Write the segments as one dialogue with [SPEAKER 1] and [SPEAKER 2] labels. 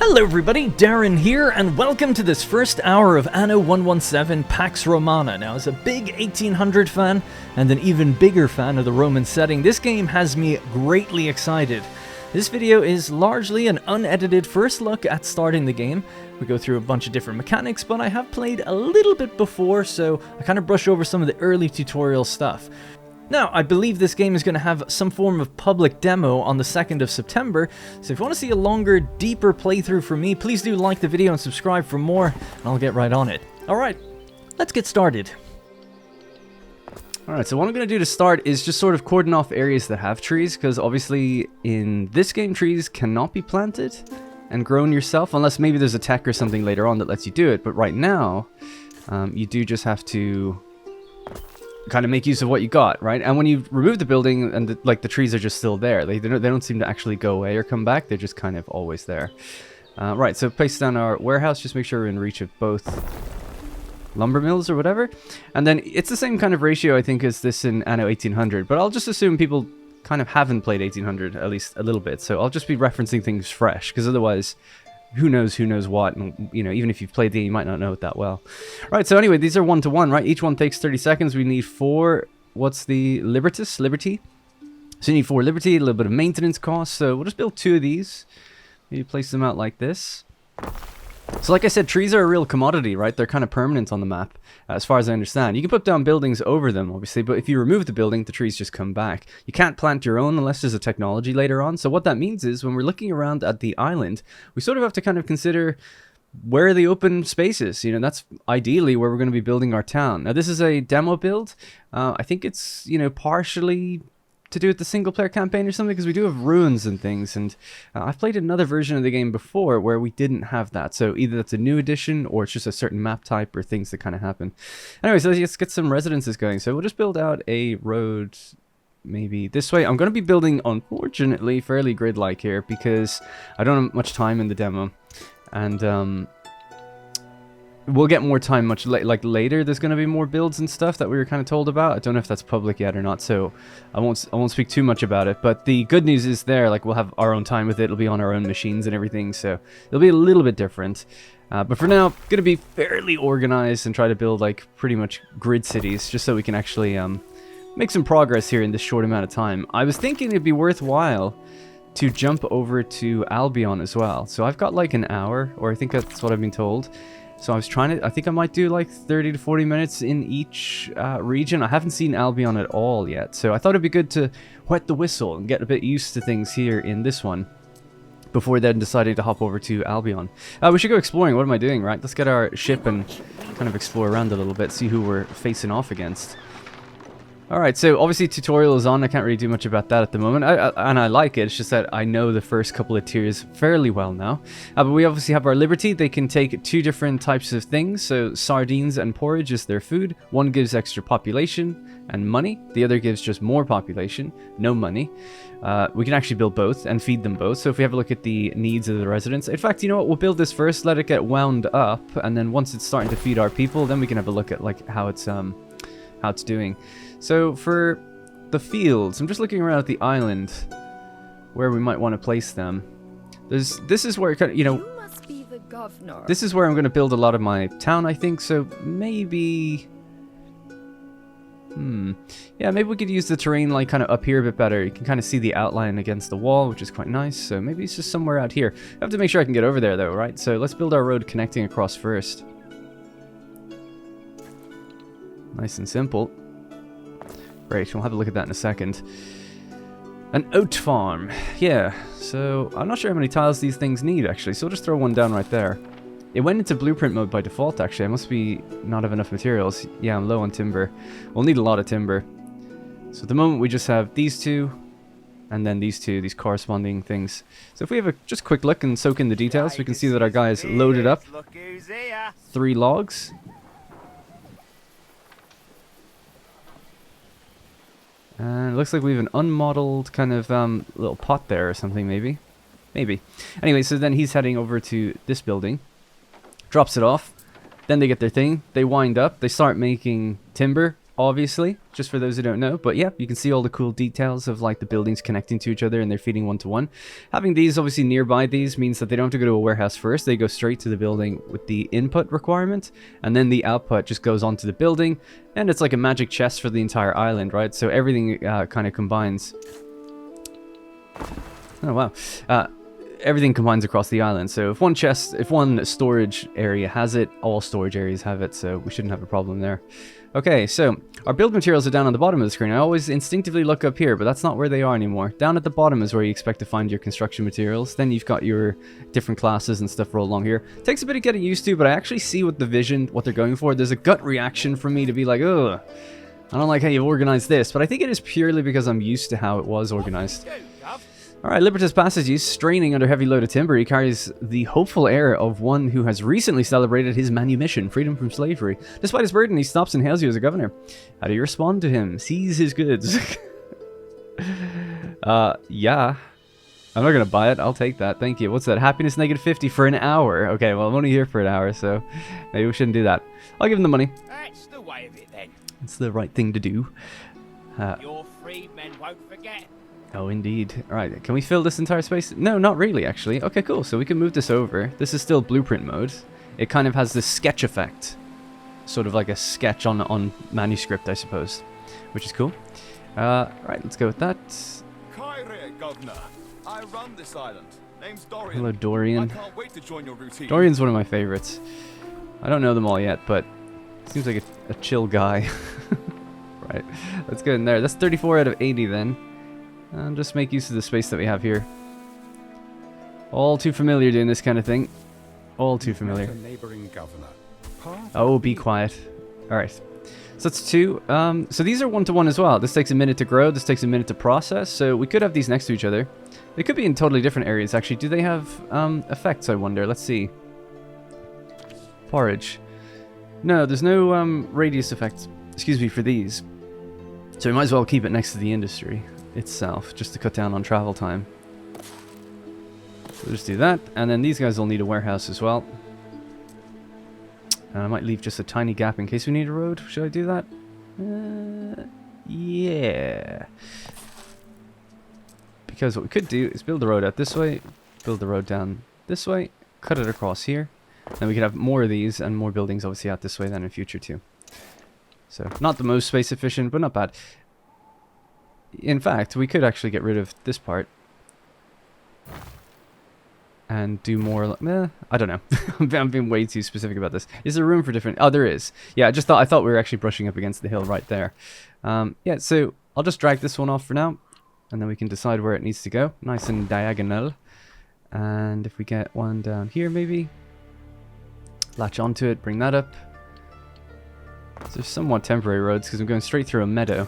[SPEAKER 1] Hello everybody, Darren here, and welcome to this first hour of Anno 117 Pax Romana. Now, as a big 1800 fan, and an even bigger fan of the Roman setting, this game has me greatly excited. This video is largely an unedited first look at starting the game. We go through a bunch of different mechanics, but I have played a little bit before, so I kind of brush over some of the early tutorial stuff. Now, I believe this game is going to have some form of public demo on the 2nd of September, so if you want to see a longer, deeper playthrough from me, please do like the video and subscribe for more, and I'll get right on it. Alright, let's get started. Alright, so what I'm going to do to start is just sort of cordon off areas that have trees, because obviously in this game trees cannot be planted and grown yourself, unless maybe there's a tech or something later on that lets you do it, but right now, you do just have to kind of make use of what you got, right? And when you remove the building and the trees are just still there, they don't seem to actually go away or come back, they're just kind of always there. Right, so place down our warehouse, just make sure we're in reach of both lumber mills or whatever. And then it's the same kind of ratio, I think, as this in Anno 1800, but I'll just assume people kind of haven't played 1800, at least a little bit, so I'll just be referencing things fresh, because otherwise who knows what, and you know, even if you've played the game, you might not know it that well. Right, so anyway, these are 1-to-1, right? Each one takes 30 seconds. We need 4, what's the liberty? So you need 4 liberty, a little bit of maintenance costs, so we'll just build 2 of these. Maybe place them out like this. So like I said, trees are a real commodity, right? They're kind of permanent on the map, as far as I understand. You can put down buildings over them, obviously, but if you remove the building, the trees just come back. You can't plant your own unless there's a technology later on. So what that means is, when we're looking around at the island, we sort of have to kind of consider where are the open spaces. You know, that's ideally where we're going to be building our town. Now, this is a demo build. I think it's, you know, partially to do with the single player campaign or something, because we do have ruins and things, and I've played another version of the game before where we didn't have that, so either that's a new edition or it's just a certain map type or things that kind of happen. Anyway, so let's get some residences going. So we'll just build out a road maybe this way. I'm going to be building, unfortunately, fairly grid-like here because I don't have much time in the demo, and we'll get more time like later. There's going to be more builds and stuff that we were kind of told about. I don't know if that's public yet or not, so I won't speak too much about it. But the good news is there, like, we'll have our own time with it. It'll be on our own machines and everything, so it'll be a little bit different. But for now, going to be fairly organized and try to build like pretty much grid cities, just so we can actually make some progress here in this short amount of time. I was thinking it'd be worthwhile to jump over to Albion as well. So I've got like an hour, or I think that's what I've been told. So I was trying to, I think I might do like 30 to 40 minutes in each region. I haven't seen Albion at all yet, so I thought it'd be good to wet the whistle and get a bit used to things here in this one before then deciding to hop over to Albion. We should go exploring. What am I doing, right? Let's get our ship and kind of explore around a little bit, see who we're facing off against. Alright, so obviously tutorial is on. I can't really do much about that at the moment, and I like it. It's just that I know the first couple of tiers fairly well now. But we obviously have our liberty. They can take 2 different types of things, so sardines and porridge is their food. One gives extra population and money, the other gives just more population, no money. We can actually build both and feed them both, so if we have a look at the needs of the residents, in fact, you know what, we'll build this first, let it get wound up, and then once it's starting to feed our people, then we can have a look at like how it's doing. So for the fields, I'm just looking around at the island where we might want to place them. This is where kind of, you know,
[SPEAKER 2] must be the governor.
[SPEAKER 1] This is where I'm going to build a lot of my town, I think. So maybe, yeah, maybe we could use the terrain like kind of up here a bit better. You can kind of see the outline against the wall, which is quite nice. So maybe it's just somewhere out here. I have to make sure I can get over there though, right? So let's build our road connecting across first. Nice and simple. Great, we'll have a look at that in a second. An oat farm. Yeah, so I'm not sure how many tiles these things need, actually, so we'll just throw one down right there. It went into blueprint mode by default, actually. I must be not have enough materials. Yeah, I'm low on timber. We'll need a lot of timber. So at the moment, we just have these 2, and then these 2, these corresponding things. So if we have a just quick look and soak in the details, we can see that our guy is loaded up 3 logs. And it looks like we have an unmodeled kind of little pot there or something, maybe. Maybe. Anyway, so then he's heading over to this building. Drops it off. Then they get their thing. They wind up. They start making timber. obviously, just for those who don't know. But yeah, you can see all the cool details of like the buildings connecting to each other and they're feeding one to one. Having these obviously nearby these means that they don't have to go to a warehouse first. They go straight to the building with the input requirement, and then the output just goes onto the building, and it's like a magic chest for the entire island, right? So everything kind of combines. Oh wow. Everything combines across the island. So if one storage area has it, all storage areas have it, so we shouldn't have a problem there. Okay, so our build materials are down on the bottom of the screen. I always instinctively look up here, but that's not where they are anymore. Down at the bottom is where you expect to find your construction materials. Then you've got your different classes and stuff rolled along here. Takes a bit of getting used to, but I actually see what the vision, what they're going for. There's a gut reaction from me to be like, ugh, I don't like how you've organized this, but I think it is purely because I'm used to how it was organized. Alright, Libertas passages, straining under heavy load of timber. He carries the hopeful air of one who has recently celebrated his manumission, freedom from slavery. Despite his burden, he stops and hails you as a governor. How do you respond to him? Seize his goods. Yeah. I'm not gonna buy it. I'll take that. Thank you. What's that? Happiness negative 50 for an hour. Okay, well, I'm only here for an hour, so maybe we shouldn't do that. I'll give him the money.
[SPEAKER 2] That's the way of it, then.
[SPEAKER 1] It's the right thing to do.
[SPEAKER 2] Your freedmen won't forget.
[SPEAKER 1] Oh, indeed. Alright, can we fill this entire space? No, not really, actually. Okay, cool. So we can move this over. This is still blueprint mode. It kind of has this sketch effect. Sort of like a sketch on manuscript, I suppose. Which is cool. Alright, let's go with that.
[SPEAKER 3] Kyrie, Governor. I run this island. Name's Dorian.
[SPEAKER 1] Hello, Dorian.
[SPEAKER 3] I can't wait to join your routine.
[SPEAKER 1] Dorian's one of my favorites. I don't know them all yet, but seems like a chill guy. Right, let's go in there. That's 34 out of 80 then. And just make use of the space that we have here. All too familiar doing this kind of thing. All too familiar. Oh, be quiet. Alright. So that's 2. So these are 1-to-1 as well. This takes a minute to grow. This takes a minute to process. So we could have these next to each other. They could be in totally different areas, actually. Do they have effects, I wonder? Let's see. Porridge. No, there's no radius effects, excuse me, for these. So we might as well keep it next to the industry itself, just to cut down on travel time. We'll just do that, and then these guys will need a warehouse as well. And I might leave just a tiny gap in case we need a road. Should I do that? Yeah. Because what we could do is build the road out this way, build the road down this way, cut it across here. Then we could have more of these and more buildings obviously out this way then in future too. So, not the most space efficient, but not bad. In fact, we could actually get rid of this part. And do more, I don't know. I'm being way too specific about this. Is there room for different, oh there is. Yeah, I thought we were actually brushing up against the hill right there. Yeah, so I'll just drag this one off for now. And then we can decide where it needs to go. Nice and diagonal. And if we get one down here maybe. Latch onto it, bring that up. So there's somewhat temporary roads because I'm going straight through a meadow.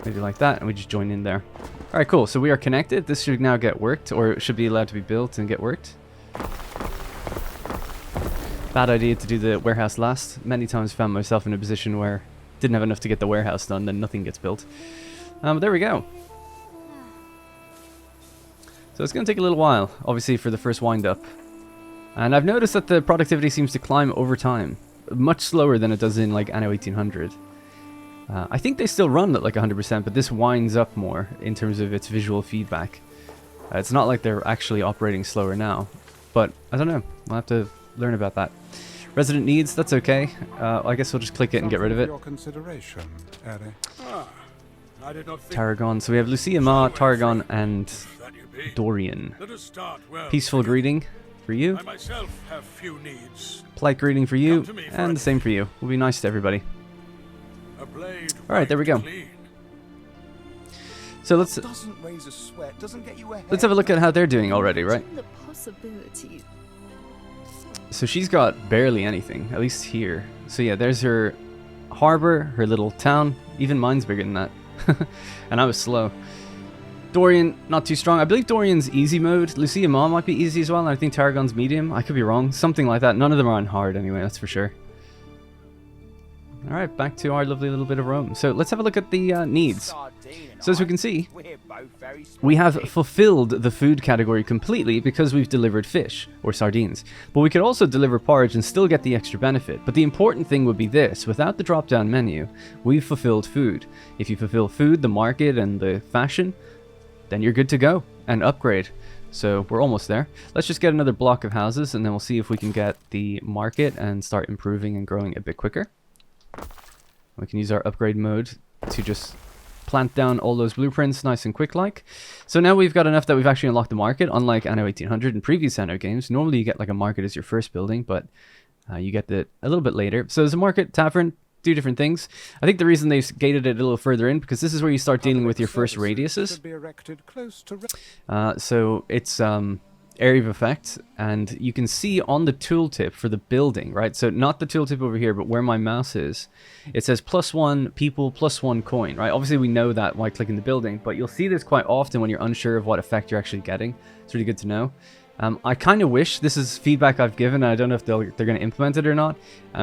[SPEAKER 1] Maybe like that, and we just join in there. Alright, cool. So we are connected. This should now get worked, or it should be allowed to be built and get worked. Bad idea to do the warehouse last. Many times found myself in a position where didn't have enough to get the warehouse done, then nothing gets built. But there we go. So it's going to take a little while, obviously, for the first wind-up. And I've noticed that the productivity seems to climb over time. Much slower than it does in, like, Anno 1800. I think they still run at, like, 100%, but this winds up more in terms of its visual feedback. It's not like they're actually operating slower now. But, I don't know. We'll have to learn about that. Resident needs, that's okay. I guess we'll just click it and get rid of it. Tarragon. So we have Lucia, Ma, Tarragon, and Dorian. Peaceful greeting for you. Polite greeting for you, and the same for you. We'll be nice to everybody. Alright, there we go. So let's have a look at how they're doing already, right? So she's got barely anything, at least here. So yeah, there's her harbor, her little town. Even mine's bigger than that. And I was slow. Dorian, not too strong. I believe Dorian's easy mode. Lucia Ma might be easy as well, and I think Tarragon's medium. I could be wrong. Something like that. None of them are on hard anyway, that's for sure. Alright, back to our lovely little bit of Rome. So let's have a look at the needs. So as we can see,
[SPEAKER 2] we're both very
[SPEAKER 1] we have
[SPEAKER 2] sporty.
[SPEAKER 1] fulfilled the food category completely because we've delivered fish, or sardines. But we could also deliver porridge and still get the extra benefit. But the important thing would be this: without the drop-down menu, we've fulfilled food. If you fulfill food, the market, and the fashion, then you're good to go and upgrade. So we're almost there. Let's just get another block of houses, and then we'll see if we can get the market and start improving and growing a bit quicker. We can use our upgrade mode to just plant down all those blueprints nice and quick like. So now we've got enough that we've actually unlocked the market, unlike Anno 1800 and previous Anno games. Normally you get like a market as your first building, but you get that a little bit later. So there's a market, tavern, do different things. I think the reason they've gated it a little further in, because this is where you start dealing with your first radiuses. So it's area of effect, and you can see on the tooltip for the building, right? So not the tooltip over here, but where my mouse is, it says +1 people, +1 coin, right? Obviously we know that while clicking the building, but you'll see this quite often when you're unsure of what effect you're actually getting. It's really good to know. I kind of wish, this is feedback I've given, and I don't know if they're going to implement it or not,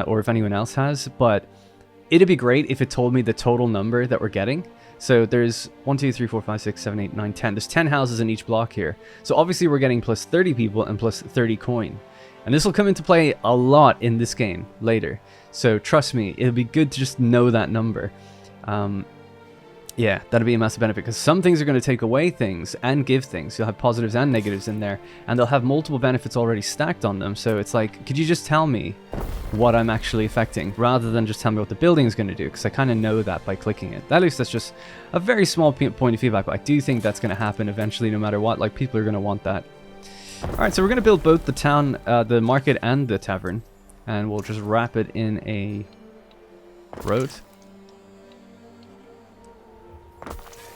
[SPEAKER 1] or if anyone else has, but it'd be great if it told me the total number that we're getting. So there's 1, 2, 3, 4, 5, 6, 7, 8, 9, 10. There's 10 houses in each block here. So obviously we're getting +30 people and +30 coin. And this will come into play a lot in this game later. So trust me, it'll be good to just know that number. Yeah, that'll be a massive benefit, because some things are going to take away things and give things. You'll have positives and negatives in there, and they'll have multiple benefits already stacked on them. So it's like, could you just tell me what I'm actually affecting, rather than just tell me what the building is going to do, because I kind of know that by clicking it. At least that's just a very small point of feedback, but I do think that's going to happen eventually no matter what. Like, people are going to want that. Alright, so we're going to build both the town, the market and the tavern, and we'll just wrap it in a road.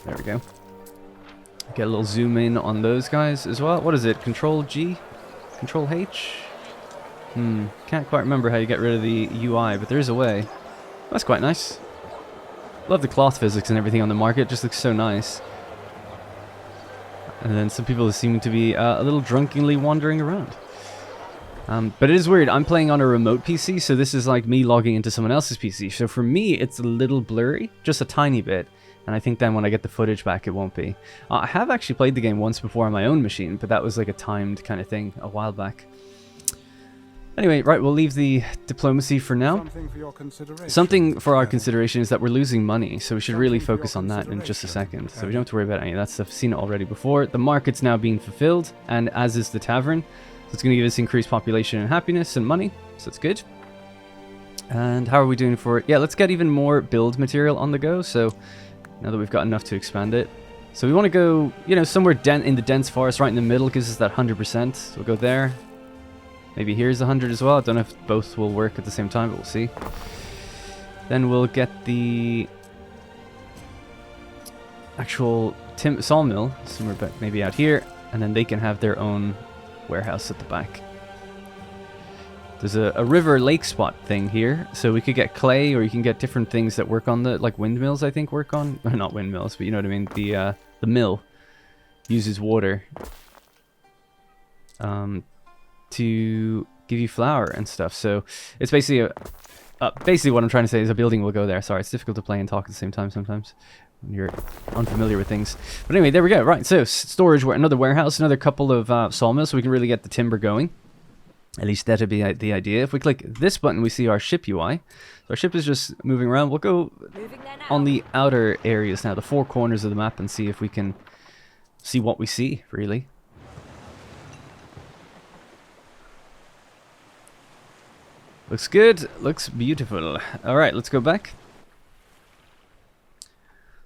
[SPEAKER 1] There we go. Get a little zoom in on those guys as well. What is it? Control G? Control H? Can't quite remember how you get rid of the UI, but there is a way. That's quite nice. Love the cloth physics and everything on the market. It just looks so nice. And then some people seem to be a little drunkenly wandering around. But it is weird. I'm playing on a remote PC, so this is like me logging into someone else's PC. So for me, it's a little blurry, just a tiny bit. And I think then when I get the footage back, it won't be. I have actually played the game once before on my own machine, but that was like a timed kind of thing a while back. Anyway, right, we'll leave the diplomacy for now. Something for our consideration is that we're losing money, so we should really focus on that in just a second. So we don't have to worry about any of that stuff. I've seen it already before. The market's now being fulfilled, and as is the tavern. So it's going to give us increased population and happiness and money, so that's good. And how are we doing for it? Yeah, let's get even more build material on the go, so now that we've got enough to expand it. So we want to go, you know, somewhere in the dense forest right in the middle, gives us that 100%. So we'll go there. Maybe here's 100 as well. I don't know if both will work at the same time, but we'll see. Then we'll get the actual sawmill somewhere maybe out here, and then they can have their own warehouse at the back. There's a river lake spot thing here, so we could get clay, or you can get different things that work on the, like windmills I think work on, not windmills, but you know what I mean, the mill uses water to give you flour and stuff. So it's basically basically what I'm trying to say is a building will go there. Sorry, it's difficult to play and talk at the same time sometimes when you're unfamiliar with things. But anyway, there we go. Right, so storage, another warehouse, another couple of sawmills, so we can really get the timber going. At least that'd be the idea. If we click this button, we see our ship UI. So our ship is just moving around. We'll go on the outer areas now, the four corners of the map, and see if we can see what we see, really. Looks good. Looks beautiful. All right, let's go back.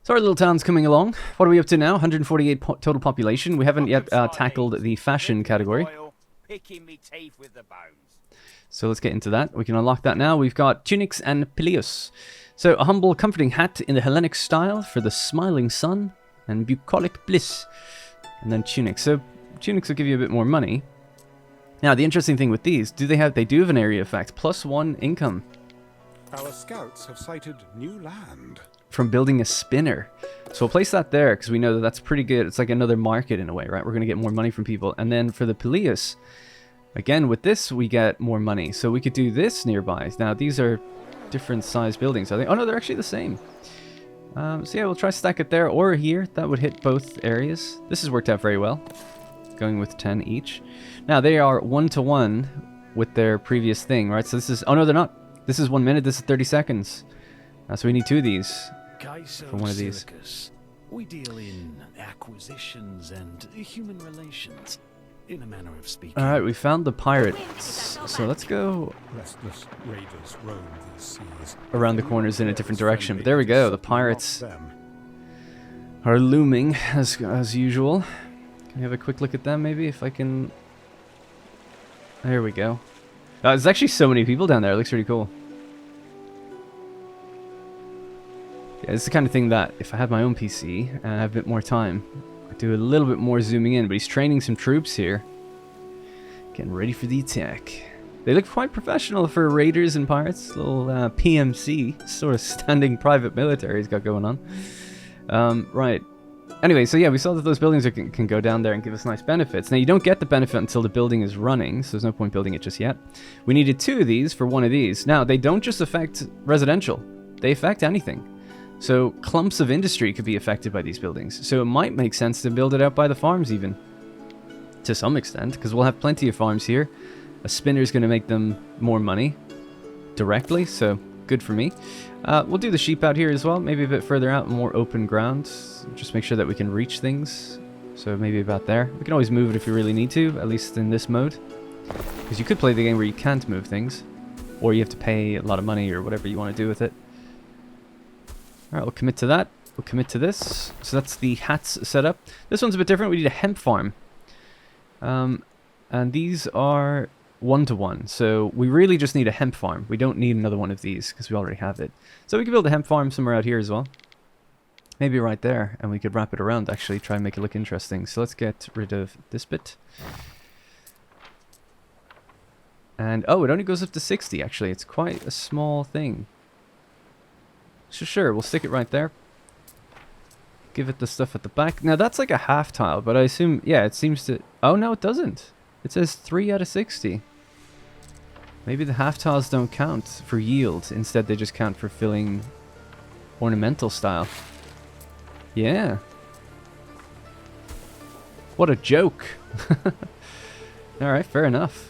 [SPEAKER 1] So our little town's coming along. What are we up to now? 148 total population. We haven't yet tackled the fashion category.
[SPEAKER 2] Picking me teeth with the bones.
[SPEAKER 1] So let's get into that. We can unlock that now. We've got tunics and pileus. So a humble, comforting hat in the Hellenic style for the smiling sun and bucolic bliss. And then tunics. So tunics will give you a bit more money. Now the interesting thing with these, they do have an area effect, +1 income.
[SPEAKER 4] Our scouts have sighted new land.
[SPEAKER 1] From building a spinner. So we'll place that there because we know that that's pretty good. It's like another market in a way, right? We're going to get more money from people. And then for the pileus, again, with this, we get more money. So we could do this nearby. Now, these are different size buildings, I think. Oh, no, they're actually the same. So yeah, we'll try stack it there or here. That would hit both areas. This has worked out very well, going with 10 each. Now they are 1-to-1 with their previous thing, right? So this is, oh no, they're not. This is 1 minute, this is 30 seconds. So we need 2 of these for one of these.
[SPEAKER 5] We deal in acquisitions and human relations, in a manner of speaking.
[SPEAKER 1] Alright, we found the pirates. So let's go
[SPEAKER 4] Restless raiders roam these seas.
[SPEAKER 1] around the corners in a different direction. But there we go, the pirates are looming as usual. Can we have a quick look at them maybe, if I can... There we go. There's actually so many people down there, it looks really cool. Yeah, it's the kind of thing that if I had my own PC and I have a bit more time, I'd do a little bit more zooming in. But he's training some troops here, getting ready for the attack. They look quite professional for raiders and pirates. Little PMC, sort of standing private military he's got going on. Right. Anyway, so yeah, we saw that those buildings can go down there and give us nice benefits. Now, you don't get the benefit until the building is running, so there's no point building it just yet. We needed 2 of these for 1 of these. Now, they don't just affect residential. They affect anything. So, clumps of industry could be affected by these buildings. So, it might make sense to build it out by the farms even. To some extent, because we'll have plenty of farms here. A spinner's going to make them more money directly, so good for me. We'll do the sheep out here as well, maybe a bit further out, more open ground. Just make sure that we can reach things. So maybe about there. We can always move it if you really need to, at least in this mode. Because you could play the game where you can't move things. Or you have to pay a lot of money or whatever you want to do with it. Alright, we'll commit to that. We'll commit to this. So that's the hats set up. This one's a bit different. We need a hemp farm. And these are 1-to-1. So we really just need a hemp farm. We don't need another one of these because we already have it. So we can build a hemp farm somewhere out here as well. Maybe right there. And we could wrap it around actually. Try and make it look interesting. So let's get rid of this bit. And oh, it only goes up to 60 actually. It's quite a small thing. So sure, we'll stick it right there. Give it the stuff at the back. Now that's like a half tile, but I assume, yeah, it seems to... Oh no, it doesn't. It says 3 out of 60. Maybe the half tiles don't count for yield. Instead, they just count for filling ornamental style. Yeah. What a joke. Alright, fair enough.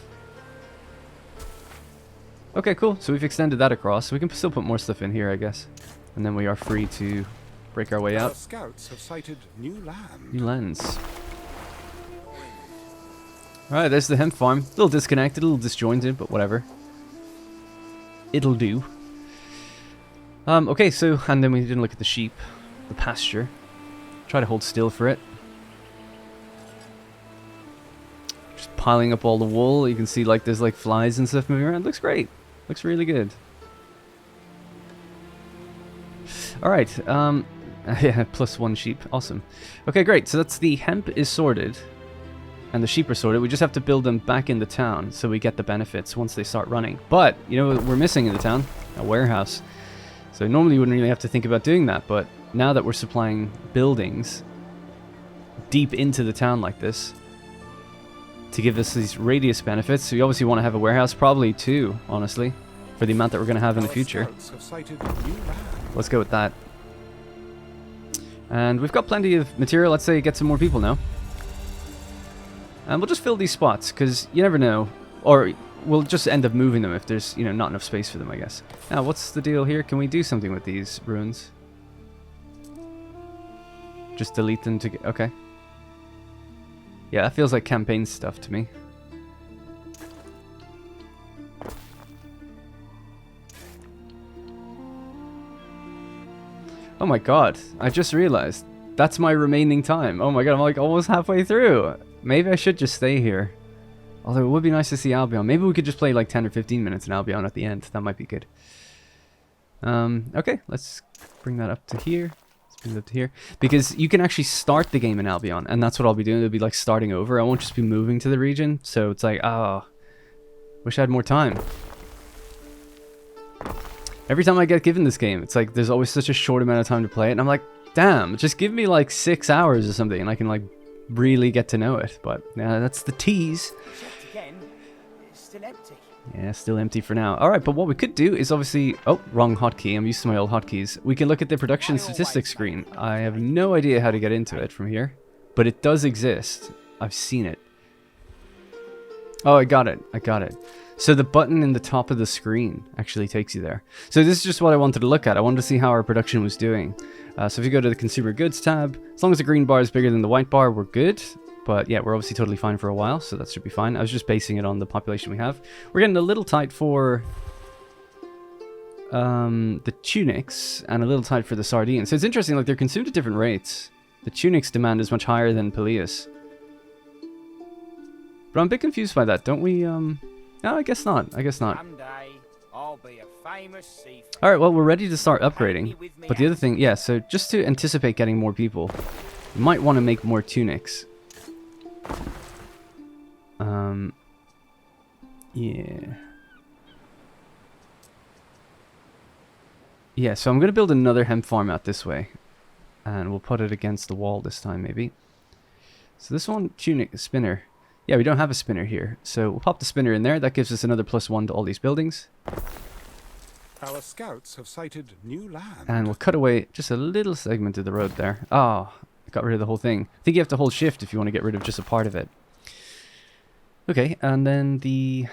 [SPEAKER 1] Okay, cool. So we've extended that across. We can still put more stuff in here, I guess. And then we are free to break our way
[SPEAKER 4] Our
[SPEAKER 1] out.
[SPEAKER 4] scouts have sighted new land.
[SPEAKER 1] New lands. Alright, there's the hemp farm. A little disconnected, a little disjointed, but whatever. It'll do. Okay, so, and then we didn't look at the sheep. The pasture. Try to hold still for it. Just piling up all the wool. You can see like there's like flies and stuff moving around. Looks great. Looks really good. Alright, yeah, +1 sheep. Awesome. Okay, great. So that's the hemp is sorted. And the sheep are sorted. We just have to build them back in the town so we get the benefits once they start running. But, you know what we're missing in the town? A warehouse. So normally you wouldn't really have to think about doing that, but now that we're supplying buildings deep into the town like this to give us these radius benefits, we obviously want to have a warehouse, probably 2, honestly, for the amount that we're going to have in the future.
[SPEAKER 4] Scouts have sighted new land.
[SPEAKER 1] Let's go with that. And we've got plenty of material. Let's say get some more people now. And we'll just fill these spots, because you never know. Or we'll just end up moving them if there's, you know, not enough space for them, I guess. Now, what's the deal here? Can we do something with these ruins? Just delete them to get... Okay. Yeah, that feels like campaign stuff to me. Oh my god, I just realized. That's my remaining time. Oh my god, I'm like almost halfway through. Maybe I should just stay here. Although it would be nice to see Albion. Maybe we could just play like 10 or 15 minutes in Albion at the end. That might be good. Okay, let's bring that up to here. Let's bring it up to here. Because you can actually start the game in Albion. And that's what I'll be doing. It'll be like starting over. I won't just be moving to the region. So it's like, oh, wish I had more time. Every time I get given this game, it's like there's always such a short amount of time to play it. And I'm like, damn, just give me like 6 hours or something. And I can like really get to know it. But yeah, that's the tease.
[SPEAKER 2] Again? It's still empty.
[SPEAKER 1] Yeah, still empty for now. Alright, but what we could do is obviously... Oh, wrong hotkey. I'm used to my old hotkeys. We can look at the production statistics screen. I have no idea how to get into it from here. But it does exist. I've seen it. Oh, I got it. I got it. So the button in the top of the screen actually takes you there. So this is just what I wanted to look at. I wanted to see how our production was doing. So if you go to the Consumer Goods tab, as long as the green bar is bigger than the white bar, we're good. But yeah, we're obviously totally fine for a while, so that should be fine. I was just basing it on the population we have. We're getting a little tight for the tunics and a little tight for the sardines. So it's interesting, like they're consumed at different rates. The tunics demand is much higher than Peleus. But I'm a bit confused by that. Don't we, No, I guess not. I guess not.
[SPEAKER 2] Someday, I'll be a famous seafarer.
[SPEAKER 1] Alright, well, we're ready to start upgrading. But the other thing, yeah, so just to anticipate getting more people, you might want to make more tunics. Yeah. Yeah, so I'm going to build another hemp farm out this way. And we'll put it against the wall this time, maybe. So this one, tunic, spinner. Yeah, we don't have a spinner here. So we'll pop the spinner in there. That gives us another +1 to all these buildings.
[SPEAKER 4] Our scouts have sighted new land.
[SPEAKER 1] And we'll cut away just a little segment of the road there. Oh, I got rid of the whole thing. I think you have to hold shift if you want to get rid of just a part of it. Okay, and then the...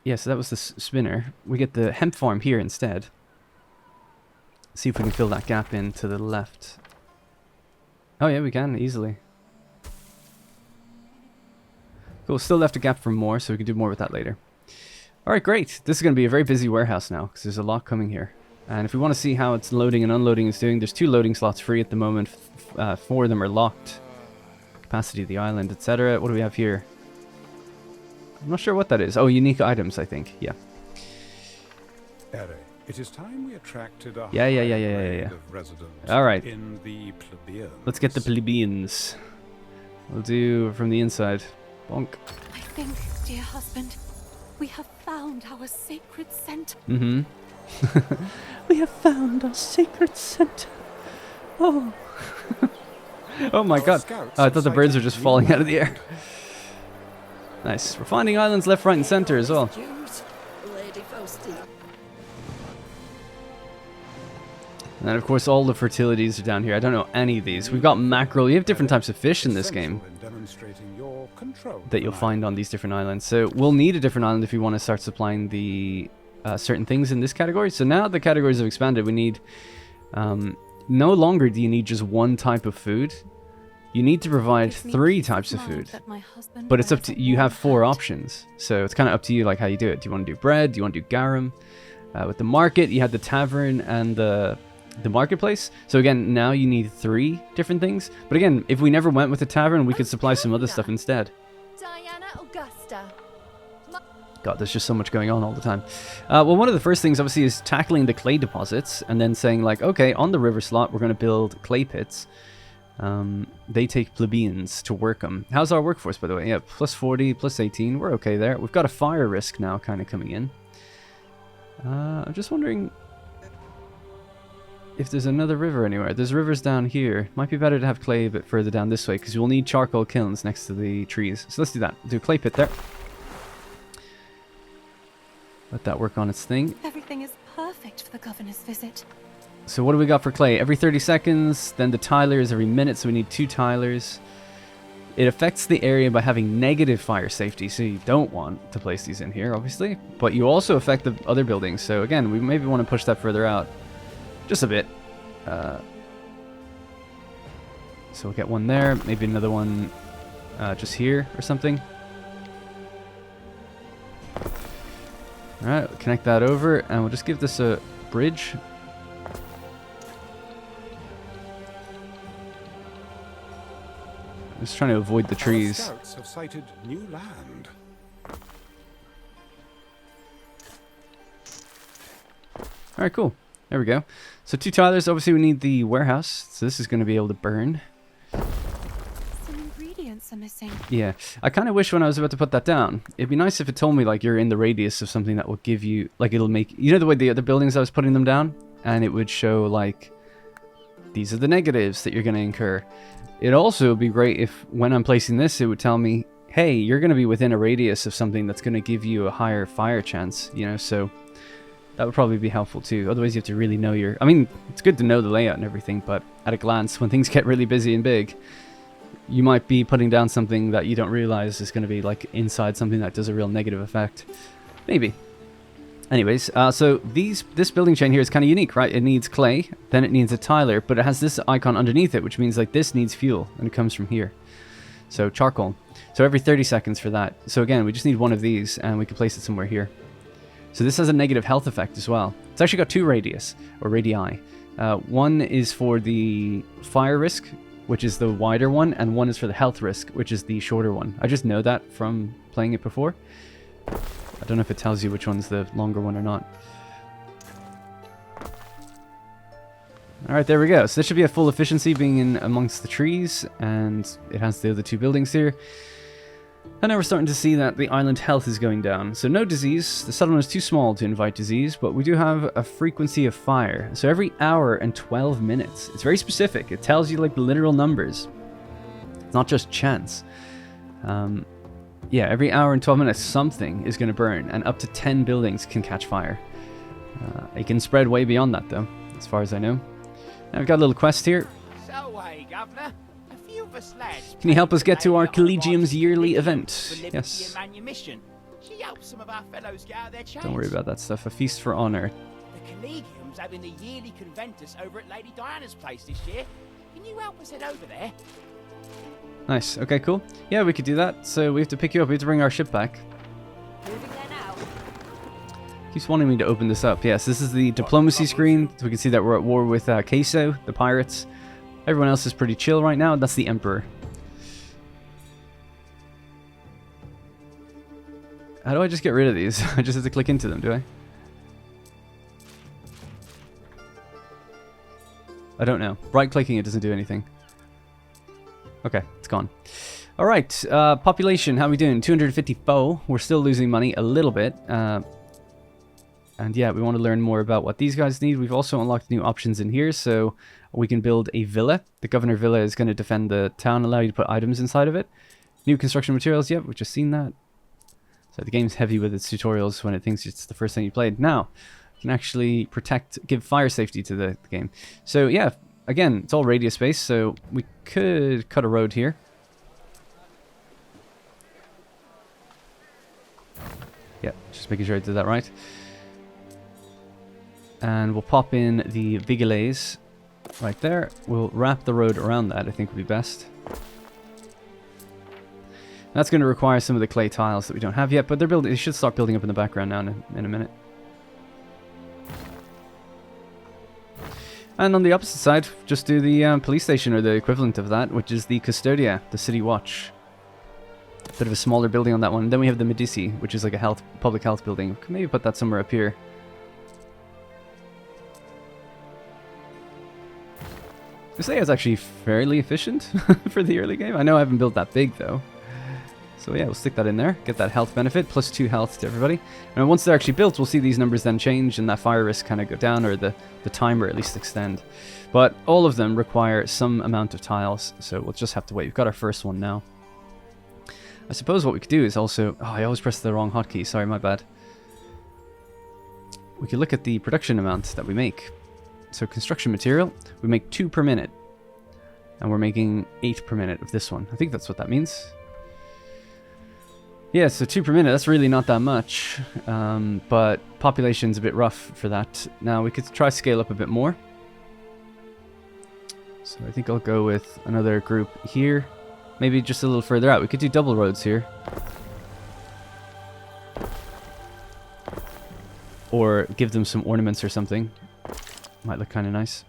[SPEAKER 1] Yeah, so that was the spinner. We get the hemp farm here instead. See if we can fill that gap in to the left. Oh yeah, we can, easily. Cool, still left a gap for more, so we can do more with that later. Alright, great. This is going to be a very busy warehouse now, because there's a lot coming here. And if we want to see how it's loading and unloading is doing, there's 2 loading slots free at the moment. 4 of them are locked. Capacity of the island, etc. What do we have here? I'm not sure what that is. Oh, unique items, I think. Yeah.
[SPEAKER 4] Ere, it is time we attracted a
[SPEAKER 1] Yeah.
[SPEAKER 4] of residents
[SPEAKER 1] All right.
[SPEAKER 4] in the plebeians.
[SPEAKER 1] Let's get the plebeians. We'll do from the inside. Bonk.
[SPEAKER 6] I think, dear husband, we have found our sacred center.
[SPEAKER 1] Mm-hmm. We have found our sacred center. Oh. Oh my god. Oh, I thought the birds were just falling out of the air. Nice. We're finding islands left, right, and center as well. And then, of course, all the fertilities are down here. I don't know any of these. We've got mackerel. You have different types of fish in this game that you'll find on these different islands. So we'll need a different island if we want to start supplying the certain things in this category. So now the categories have expanded. We need... no longer do you need just one type of food. You need to provide 3 types of food. But it's up to... You have 4 options. So it's kind of up to you, like, how you do it. Do you want to do bread? Do you want to do garum? With the market, you had the tavern and the marketplace. So again, now you need 3 different things. But again, if we never went with the tavern, we could supply some other stuff instead.
[SPEAKER 6] Diana Augusta.
[SPEAKER 1] God, there's just so much going on all the time. Well, one of the first things, obviously, is tackling the clay deposits. And then saying, like, okay, on the river slot, we're going to build clay pits. They take plebeians to work them. How's our workforce, by the way? Yeah, +40, +18. We're okay there. We've got a fire risk now kind of coming in. I'm just wondering... if there's another river anywhere. There's rivers down here. Might be better to have clay a bit further down this way, because we'll need charcoal kilns next to the trees. So let's do that. Do a clay pit there. Let that work on its thing.
[SPEAKER 6] Everything is perfect for the governor's visit.
[SPEAKER 1] So what do we got for clay? Every 30 seconds, then the tilers every minute, so we need 2 tilers. It affects the area by having negative fire safety, so you don't want to place these in here, obviously. But you also affect the other buildings, so again, we maybe want to push that further out. Just a bit. So we'll get one there, maybe another one just here or something. Alright, connect that over, and we'll just give this a bridge. Just trying to avoid the trees.
[SPEAKER 4] Our scouts have sighted new land.
[SPEAKER 1] Alright, cool. There we go. So 2 tilers. Obviously, we need the warehouse. So this is going to be able to burn.
[SPEAKER 6] Some ingredients are missing.
[SPEAKER 1] Yeah. I kind of wish when I was about to put that down, it'd be nice if it told me, like, you're in the radius of something that will give you... Like, it'll make... You know the way the other buildings I was putting them down? And it would show, like... These are the negatives that you're going to incur. It also would be great if, when I'm placing this, it would tell me hey, you're going to be within a radius of something that's going to give you a higher fire chance, you know, so that would probably be helpful too. Otherwise, you have to really know your... I mean, it's good to know the layout and everything, but at a glance, when things get really busy and big, you might be putting down something that you don't realize is going to be like inside something that does a real negative effect. Maybe. Anyways, so this building chain here is kind of unique, right? It needs clay, then it needs a tiler, but it has this icon underneath it, which means like this needs fuel, and it comes from here. So charcoal. So every 30 seconds for that. So again, we just need one of these, and we can place it somewhere here. So this has a negative health effect as well. It's actually got two radius, or radii. One is for the fire risk, which is the wider one, and one is for the health risk, which is the shorter one. I just know that from playing it before. I don't know if it tells you which one's the longer one or not. Alright, there we go. So this should be a full efficiency being in amongst the trees, and it has the other two buildings here. And now we're starting to see that the island health is going down. So no disease. The settlement is too small to invite disease, but we do have a frequency of fire. So every hour and 12 minutes. It's very specific. It tells you like the literal numbers. It's not just chance. Yeah, every hour and 12 minutes something is going to burn, and up to 10 buildings can catch fire. It can spread way beyond that though, as far as I know. Now we've got a little quest here.
[SPEAKER 2] So, hey, Governor. A few of us lads...
[SPEAKER 1] Can you help us get to our Collegium's yearly event? Yes.
[SPEAKER 2] Manumission. She helps some of our fellows get out of their chains.
[SPEAKER 1] Don't worry about that stuff. A feast for honor.
[SPEAKER 2] The Collegium's having the yearly conventus over at Lady Diana's place this year. Can you help us head over there?
[SPEAKER 1] Nice. Okay, cool. Yeah, we could do that. So we have to pick you up. We have to bring our ship back.
[SPEAKER 6] Moving there now.
[SPEAKER 1] Keeps wanting me to open this up. Yes, this is the diplomacy screen. So we can see that we're at war with Queso, the pirates. Everyone else is pretty chill right now. That's the Emperor. How do I just get rid of these? I just have to click into them, do I? I don't know. Right-clicking it doesn't do anything. Okay, it's gone. Alright, population, how are we doing? 254. We're still losing money a little bit. And yeah, we want to learn more about what these guys need. We've also unlocked new options in here, so we can build a villa. The Governor Villa is going to defend the town, allow you to put items inside of it. New construction materials, yep, we've just seen that. So the game's heavy with its tutorials when it thinks it's the first thing you played. Now, you can actually give fire safety to the game. So yeah, again, it's all radius based, so we could cut a road here. Yeah, just making sure I did that right. And we'll pop in the Vigiles right there. We'll wrap the road around that, I think would be best. That's going to require some of the clay tiles that we don't have yet, but they should start building up in the background now in a minute. And on the opposite side, just do the police station, or the equivalent of that, which is the Custodia, the City Watch. Bit of a smaller building on that one. Then we have the Medici, which is like a public health building. Could maybe put that somewhere up here. This layout is actually fairly efficient for the early game. I know I haven't built that big though. So yeah, we'll stick that in there. Get that health benefit, plus 2 health to everybody. And once they're actually built, we'll see these numbers then change and that fire risk kind of go down, or the timer at least extend. But all of them require some amount of tiles, so we'll just have to wait. We've got our first one now. I suppose what we could do is also... Oh, I always pressed the wrong hotkey. Sorry, my bad. We could look at the production amount that we make. So construction material, we make 2 per minute. And we're making 8 per minute of this one. I think that's what that means. Yeah, so 2 per minute, that's really not that much. But population's a bit rough for that. Now we could try scale up a bit more. So I think I'll go with another group here. Maybe just a little further out. We could do double roads here. Or give them some ornaments or something. Might look kind of nice.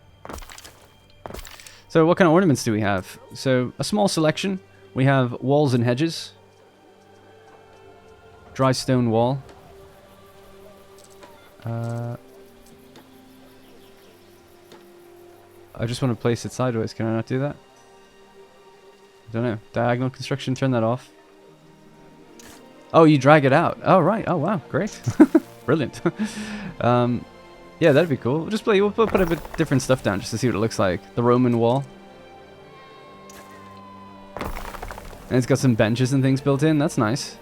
[SPEAKER 1] So what kind of ornaments do we have? So a small selection. We have walls and hedges. Dry stone wall. I just want to place it sideways. Can I not do that? I don't know. Diagonal construction, turn that off. Oh, you drag it out. Oh, right. Oh, wow. Great. Brilliant. Yeah, that'd be cool. We'll put a bit different stuff down just to see what it looks like. The Roman wall. And it's got some benches and things built in. That's nice.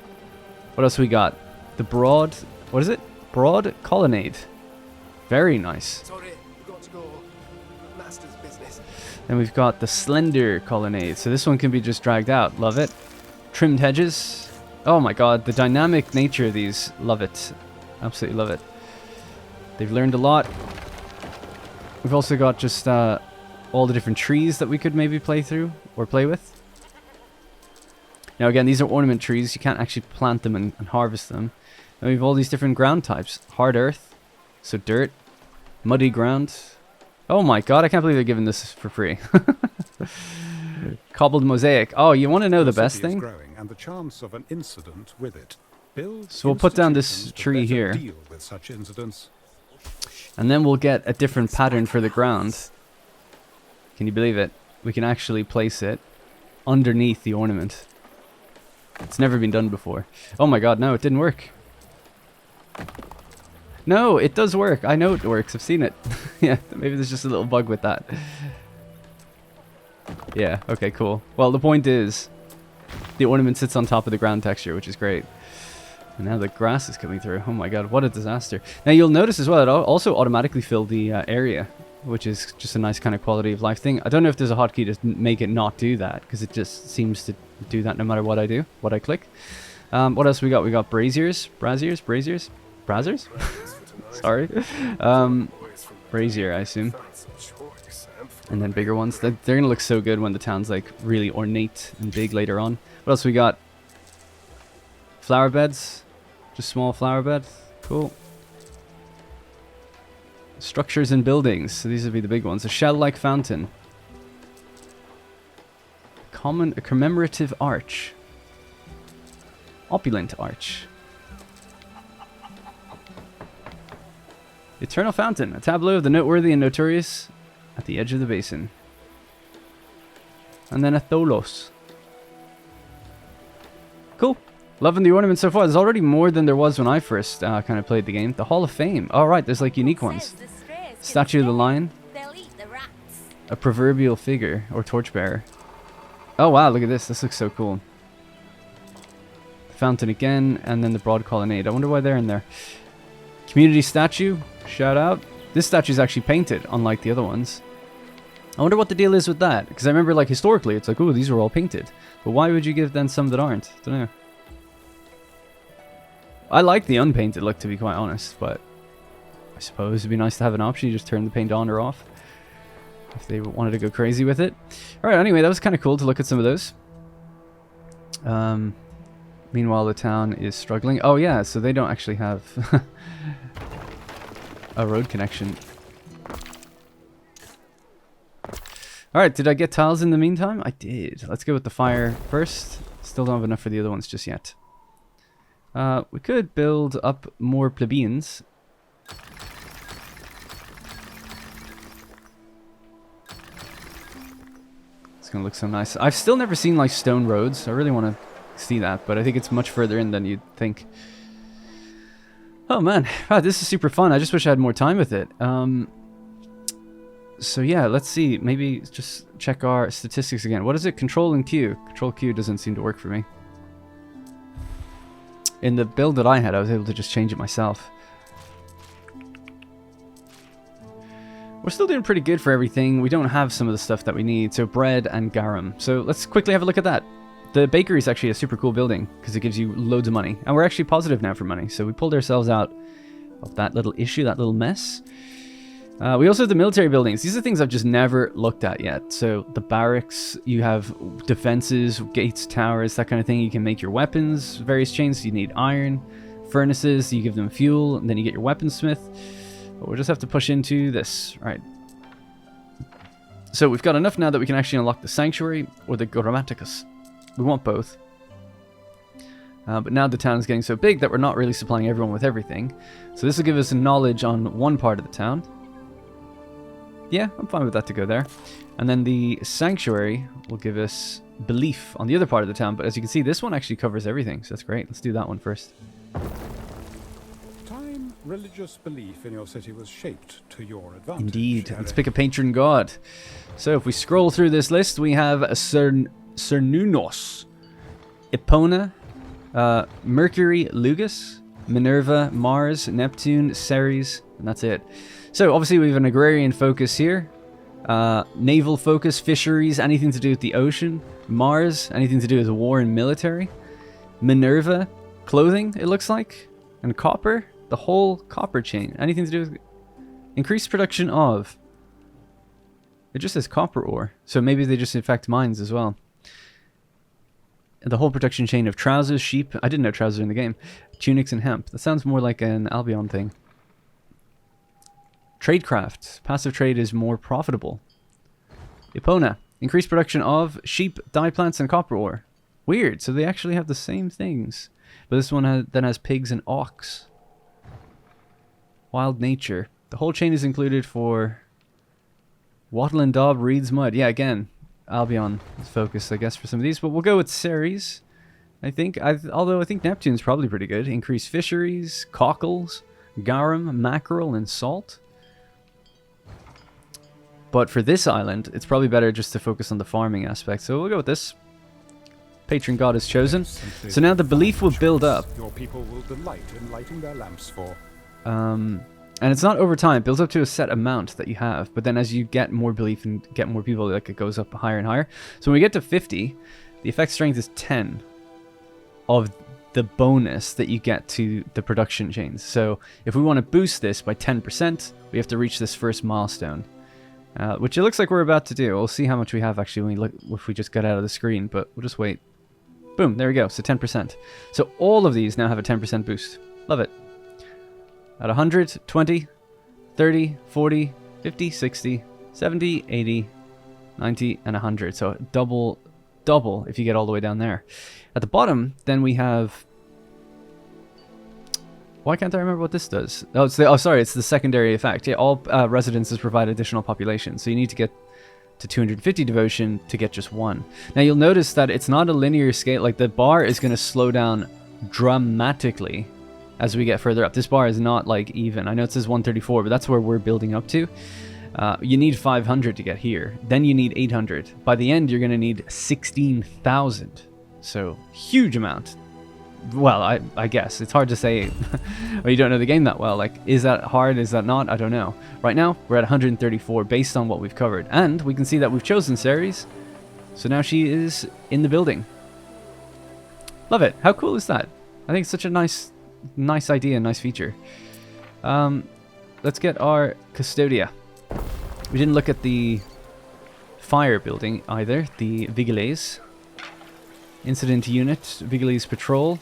[SPEAKER 1] What else we got? The broad... What is it? Broad colonnade. Very nice.
[SPEAKER 7] Sorry, we've got to go. Master's business.
[SPEAKER 1] Then we've got the slender colonnade. So this one can be just dragged out. Love it. Trimmed hedges. Oh my god, the dynamic nature of these. Love it. Absolutely love it. They've learned a lot. We've also got just all the different trees that we could maybe play through or play with. Now again, these are ornament trees. You can't actually plant them and harvest them. And we have all these different ground types. Hard earth. So dirt. Muddy ground. Oh my god, I can't believe they're giving this for free. Cobbled mosaic. Oh, you want to know the best thing?
[SPEAKER 4] Growing and the chance of an incident with it. Build
[SPEAKER 1] So we'll put down this
[SPEAKER 4] institutions to
[SPEAKER 1] tree
[SPEAKER 4] better
[SPEAKER 1] here.
[SPEAKER 4] Deal with such incidents.
[SPEAKER 1] And then we'll get a different pattern for the ground. Can you believe it? We can actually place it underneath the ornament. It's never been done before. Oh my god, no, it didn't work. No, it does work. I know it works. I've seen it. Yeah, maybe there's just a little bug with that. Yeah, okay, cool. Well, the point is, the ornament sits on top of the ground texture, which is great. And now the grass is coming through. Oh my god, what a disaster. Now you'll notice as well, it also automatically filled the area, which is just a nice kind of quality of life thing. I don't know if there's a hotkey to make it not do that, because it just seems to do that no matter what I do, what I click. What else we got? We got braziers, braziers? Sorry. Brazier, I assume. And then bigger ones. They're going to look so good when the town's like really ornate and big later on. What else we got? Flower beds. Just small flower beds. Cool. Structures and buildings. So these would be the big ones. A shell-like fountain. A commemorative arch. Opulent arch. Eternal fountain. A tableau of the noteworthy and notorious at the edge of the basin. And then a tholos. Cool. Loving the ornament so far. There's already more than there was when I first kind of played the game. The Hall of Fame. All right, there's like unique ones. Statue of the Lion. A proverbial figure or torchbearer. Oh wow, look at this. This looks so cool. Fountain again, and then the broad colonnade. I wonder why they're in there. Community statue. Shout out. This statue is actually painted, unlike the other ones. I wonder what the deal is with that. Because I remember, like, historically, it's like, oh, these are all painted. But why would you give then some that aren't? Don't know. I like the unpainted look, to be quite honest, but I suppose it'd be nice to have an option. You just turn the paint on or off if they wanted to go crazy with it. Alright, anyway, that was kind of cool to look at some of those. Meanwhile, the town is struggling. Oh, yeah, so they don't actually have a road connection. Alright, did I get tiles in the meantime? I did. Let's go with the fire first. Still don't have enough for the other ones just yet. We could build up more plebeians. It's gonna look so nice. I've still never seen like stone roads. I really want to see that, but I think it's much further in than you'd think. Oh man, wow, this is super fun. I just wish I had more time with it. So yeah, let's see. Maybe just check our statistics again. What is it? Control and Q. Control Q doesn't seem to work for me. In the build that I had, I was able to just change it myself. We're still doing pretty good for everything. We don't have some of the stuff that we need. So bread and garum. So let's quickly have a look at that. The bakery is actually a super cool building because it gives you loads of money. And we're actually positive now for money. So we pulled ourselves out of that little issue, that little mess. We also have the military buildings. These are things I've just never looked at yet. So the barracks, you have defenses, gates, towers, that kind of thing. You can make your weapons, various chains. You need iron, furnaces, you give them fuel, and then you get your weaponsmith. But we'll just have to push into this. Right. So we've got enough now that we can actually unlock the Sanctuary or the Grammaticus. We want both. But now the town is getting so big that we're not really supplying everyone with everything. So this will give us knowledge on one part of the town. Yeah, I'm fine with that to go there. And then the Sanctuary will give us belief on the other part of the town. But as you can see, this one actually covers everything. So that's great. Let's do that one first.
[SPEAKER 4] Time religious belief in your city was shaped to your advantage.
[SPEAKER 1] Indeed. Let's pick a patron god. So if we scroll through this list, we have a Cernunos. Epona, Mercury, Lugus, Minerva, Mars, Neptune, Ceres, and that's it. So obviously we have an agrarian focus here, naval focus, fisheries, anything to do with the ocean, Mars, anything to do with war and military, Minerva, clothing, it looks like, and copper, the whole copper chain, anything to do with increased production of, it just says copper ore, so maybe they just infect mines as well. The whole production chain of trousers, sheep, I didn't know trousers in the game, tunics and hemp, that sounds more like an Albion thing. Tradecraft, passive trade is more profitable. Epona, increased production of sheep, dye plants, and copper ore. Weird, so they actually have the same things. But this one then has pigs and ox. Wild nature. The whole chain is included for wattle and daub, reeds, mud. Yeah, again, Albion is focused, I guess, for some of these. But we'll go with Ceres, I think. Although I think Neptune's probably pretty good. Increased fisheries, cockles, garum, mackerel, and salt. But for this island, it's probably better just to focus on the farming aspect. So we'll go with this. Patron god is chosen. So now the belief will build up.
[SPEAKER 4] Your people will delight in lighting their lamps for.
[SPEAKER 1] And it's not over time. It builds up to a set amount that you have. But then as you get more belief and get more people, like, it goes up higher and higher. So when we get to 50, the effect strength is 10 of the bonus that you get to the production chains. So if we want to boost this by 10%, we have to reach this first milestone. Which it looks like we're about to do. We'll see how much we have actually when we look, if we just get out of the screen, but we'll just wait. Boom, there we go, so 10%. So all of these now have a 10% boost. Love it. At 100, 20, 30, 40, 50, 60, 70, 80, 90, and 100. So double if you get all the way down there. At the bottom, then we have... Why can't I remember what this does? Oh, sorry, it's the secondary effect. Yeah, all residences provide additional population, so you need to get to 250 devotion to get just one. Now you'll notice that it's not a linear scale. Like, the bar is going to slow down dramatically as we get further up. This bar is not like even. I know it says 134, but that's where we're building up to. You need 500 to get here. Then you need 800. By the end, you're going to need 16,000. So huge amount. Well, I guess. It's hard to say when you don't know the game that well. Like, is that hard? Is that not? I don't know. Right now, we're at 134 based on what we've covered. And we can see that we've chosen Ceres. So now she is in the building. Love it. How cool is that? I think it's such a nice idea, nice feature. Let's get our Custodia. We didn't look at the fire building either. The Vigiles. Incident unit. Vigiles patrol.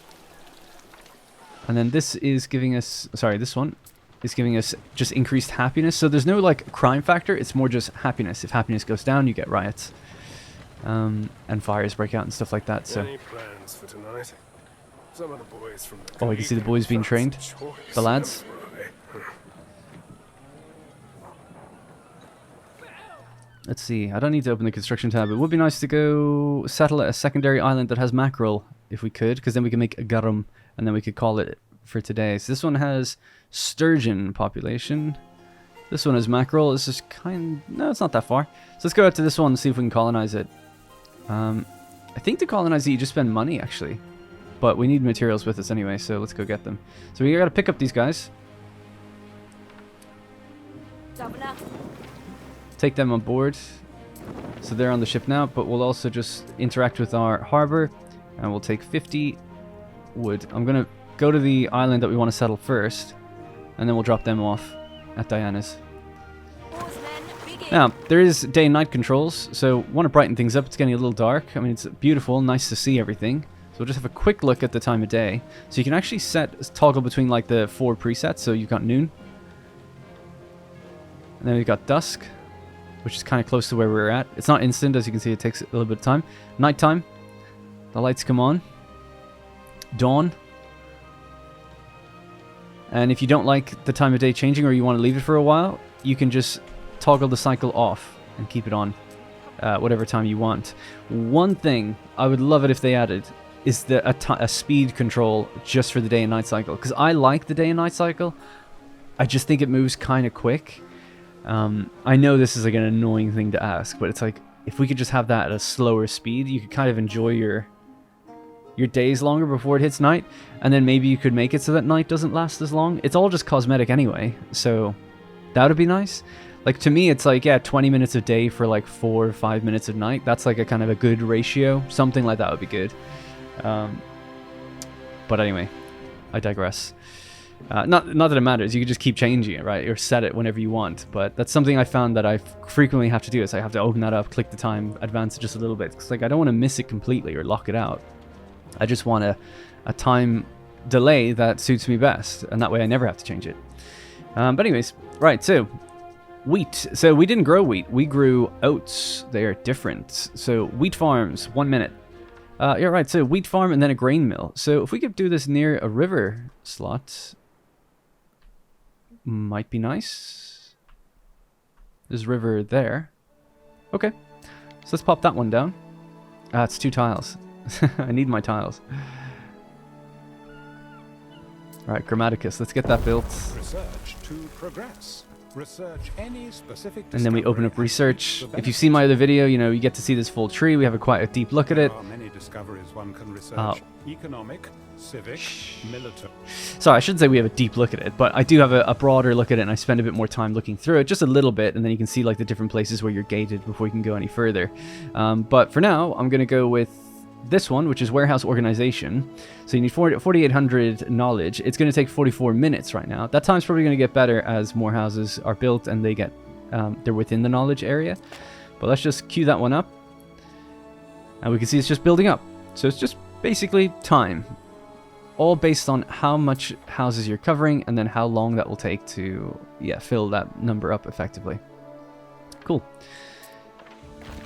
[SPEAKER 1] And then this is giving us... Sorry, this one is giving us just increased happiness. So there's no, like, crime factor. It's more just happiness. If happiness goes down, you get riots. And fires break out and stuff like that. So.
[SPEAKER 7] Any plans for tonight? Some of the boys from the
[SPEAKER 1] Oh, you can see the boys being trained. The lads. Let's see. I don't need to open the construction tab. It would be nice to go settle at a secondary island that has mackerel, if we could, because then we can make a garum, and then we could call it for today. So this one has sturgeon population. This one has mackerel. This is no, it's not that far. So let's go out to this one and see if we can colonize it. I think to colonize it, you just spend money, actually. But we need materials with us anyway, so let's go get them. So we gotta pick up these guys. Take them on board. So they're on the ship now, but we'll also just interact with our harbor. And we'll take 50 wood. I'm gonna go to the island that we want to settle first. And then we'll drop them off at Diana's. Now, there is day and night controls, so want to brighten things up. It's getting a little dark. I mean, it's beautiful, nice to see everything. So we'll just have a quick look at the time of day. So you can actually toggle between like the 4 presets. So you've got noon. And then we've got dusk, which is kind of close to where we're at. It's not instant, as you can see, it takes a little bit of time. Nighttime, the lights come on. Dawn. And if you don't like the time of day changing or you want to leave it for a while, you can just toggle the cycle off and keep it on whatever time you want. One thing I would love it if they added is a speed control just for the day and night cycle, because I like the day and night cycle. I just think it moves kind of quick. I know this is like an annoying thing to ask, but it's like if we could just have that at a slower speed, you could kind of enjoy your your days longer before it hits night, and then maybe you could make it so that night doesn't last as long. It's all just cosmetic anyway, so that would be nice. Like, to me, it's like, yeah, 20 minutes a day for like 4 or 5 minutes of night. That's like a kind of a good ratio. Something like that would be good. But anyway, I digress. Not that it matters. You can just keep changing it, right? Or set it whenever you want. But that's something I found that I frequently have to do. Is I have to open that up, click the time, advance it just a little bit. Because like, I don't want to miss it completely or lock it out. I just want a time delay that suits me best. And that way I never have to change it. But anyways, right, so wheat. So we didn't grow wheat. We grew oats. They are different. So wheat farms, 1 minute. Yeah, right, so wheat farm and then a grain mill. So if we could do this near a river slot, might be nice. There's river there. Okay, so let's pop that one down. It's 2 tiles. I need my tiles. Alright, Grammaticus, let's get that built.
[SPEAKER 4] Research to progress. Research any specific
[SPEAKER 1] And then we open up
[SPEAKER 4] discovery.
[SPEAKER 1] research.
[SPEAKER 4] The
[SPEAKER 1] If you've seen my other video, you know, you get to see this full tree. We have quite a deep look at it.
[SPEAKER 4] There are many discoveries one can research.
[SPEAKER 1] Oh.
[SPEAKER 4] Economic, civic, military.
[SPEAKER 1] Sorry, I shouldn't say we have a deep look at it, but I do have a broader look at it, and I spend a bit more time looking through it, just a little bit, and then you can see like the different places where you're gated before you can go any further. But for now, I'm going to go with this one, which is warehouse organization. So you need 4,800 knowledge. It's going to take 44 minutes right now. That time's probably going to get better as more houses are built and they get they're within the knowledge area. But let's just queue that one up, and we can see it's just building up. So it's just basically time, all based on how much houses you're covering and then how long that will take to fill that number up effectively. Cool.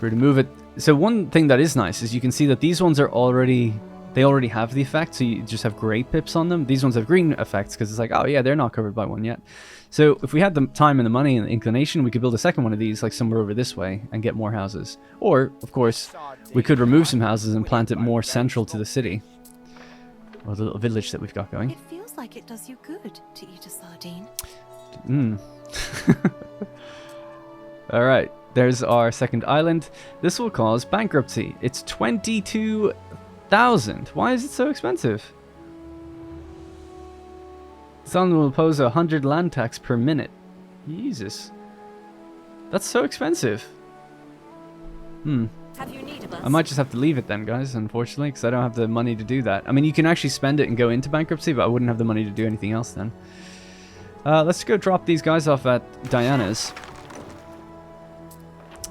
[SPEAKER 1] We're to move it. So one thing that is nice is you can see that these ones are already have the effect, so you just have gray pips on them. These ones have green effects because it's like, oh yeah, they're not covered by one yet. So if we had the time and the money and the inclination, we could build a second one of these like somewhere over this way and get more houses. Or, of course, we could remove some houses and plant it more central to the city. Or the little village that we've got going.
[SPEAKER 6] It feels like it does you good to eat a sardine.
[SPEAKER 1] Alright, there's our second island. This will cause bankruptcy. It's 22,000. Why is it so expensive? This island will impose 100 land tax per minute. Jesus. That's so expensive.
[SPEAKER 6] Have you need of us?
[SPEAKER 1] I might just have to leave it then, guys, unfortunately, because I don't have the money to do that. I mean, you can actually spend it and go into bankruptcy, but I wouldn't have the money to do anything else then. Let's go drop these guys off at Diana's.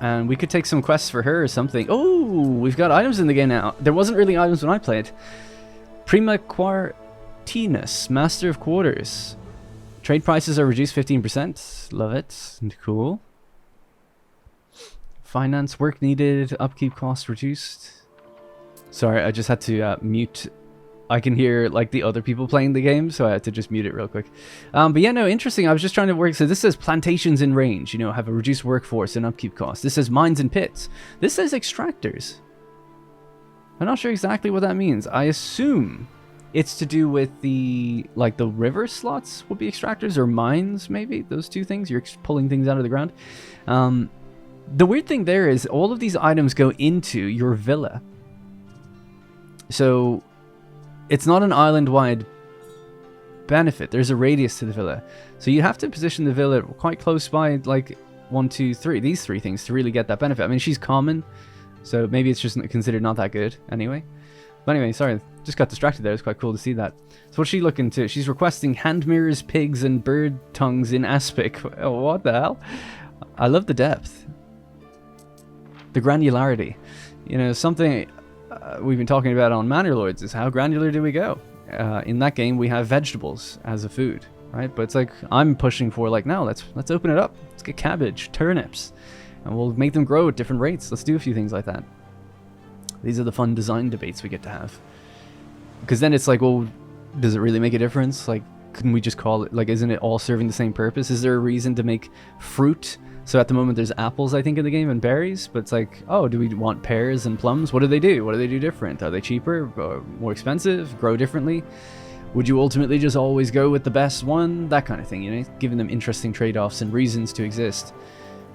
[SPEAKER 1] And we could take some quests for her or something. Oh, we've got items in the game now. There wasn't really items when I played. Prima Quartinus, Master of Quarters. Trade prices are reduced 15%. Love it. Cool. Finance work needed. Upkeep cost reduced. Sorry, I just had to mute. I can hear like the other people playing the game, so I had to just mute it real quick. But yeah, no, interesting. I was just trying to work. So this says plantations in range, you know, have a reduced workforce and upkeep costs. This says mines and pits. This says extractors. I'm not sure exactly what that means. I assume it's to do with the, like the river slots would be extractors, or mines, maybe. Those two things. You're pulling things out of the ground. The weird thing there is all of these items go into your villa. So it's not an island-wide benefit. There's a radius to the villa. So you have to position the villa quite close by, like, 1, 2, 3. These 3 things to really get that benefit. I mean, she's common, so maybe it's just considered not that good anyway. But anyway, sorry, just got distracted there. It's quite cool to see that. So what's she looking to? She's requesting hand mirrors, pigs, and bird tongues in aspic. Oh, what the hell? I love the depth. The granularity. You know, something we've been talking about on Manor Lords is how granular do we go? In that game, we have vegetables as a food, right? But it's like, I'm pushing for like, no, let's open it up. Let's get cabbage, turnips, and we'll make them grow at different rates. Let's do a few things like that. These are the fun design debates we get to have. Because then it's like, well, does it really make a difference? Like, couldn't we just call it, like, isn't it all serving the same purpose? Is there a reason to make fruit? So at the moment there's apples, I think, in the game, and berries, but it's like, oh, do we want pears and plums? What do they do? What do they do different? Are they cheaper, or more expensive, grow differently? Would you ultimately just always go with the best one? That kind of thing, you know, giving them interesting trade-offs and reasons to exist.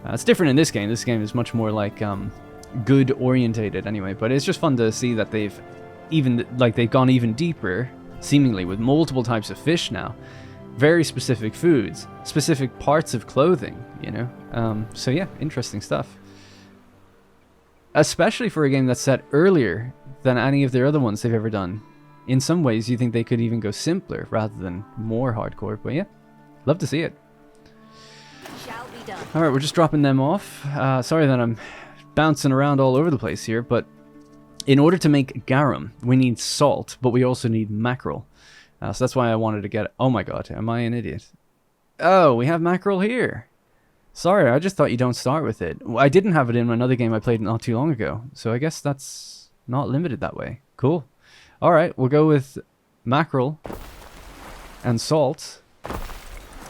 [SPEAKER 1] It's different in this game. This game is much more like good orientated anyway, but it's just fun to see that they've even like they've gone even deeper, seemingly with multiple types of fish now, very specific foods, specific parts of clothing, you know. So yeah, interesting stuff. Especially for a game that's set earlier than any of their other ones they've ever done. In some ways, you think they could even go simpler rather than more hardcore. But yeah, love to see it.
[SPEAKER 6] Shall be done.
[SPEAKER 1] All right, we're just dropping them off. Sorry that I'm bouncing around all over the place here, but in order to make garum, we need salt, but we also need mackerel. So that's why I wanted to get it. Oh my god, am I an idiot? Oh, we have mackerel here. Sorry, I just thought you don't start with it. I didn't have it in another game I played not too long ago, so I guess that's not limited that way. Cool. Alright, we'll go with mackerel and salt,